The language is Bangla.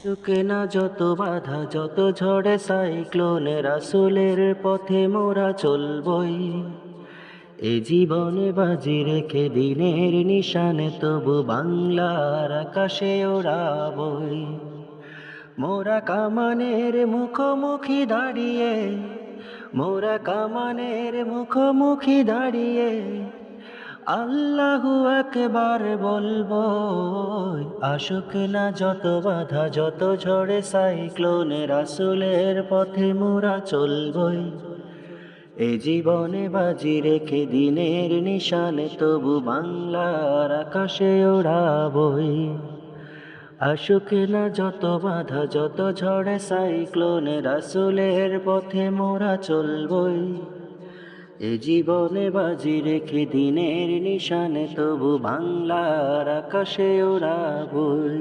চুকে না যত বাধা যত ঝড়ে সাইক্লোনে রাসূলের পথে মোরা চলবই। এ জীবনে বাজি রেখে দিনের নিশানে তবু বাংলার আকাশে ওড়াবই। মোরা কামানের মুখোমুখি দাঁড়িয়ে, মোরা কামানের মুখোমুখি দাঁড়িয়ে আল্লাহু আকবার বলবো। আসুক না যত বাধা যত ঝড়ে সাইক্লোনে রাসূলের পথে মোরা চলবই। এ জীবনে বাজি রেখে দিনের নিশানে তবু বাংলার আকাশে ওড়াবই। আসুক না যত বাধা যত ঝড়ে সাইক্লোনে রাসূলের পথে মোরা চলবই। এ জীবনে বাজি রেখে দিনের নিশানে তবু বাংলার আকাশে ওড়াবই।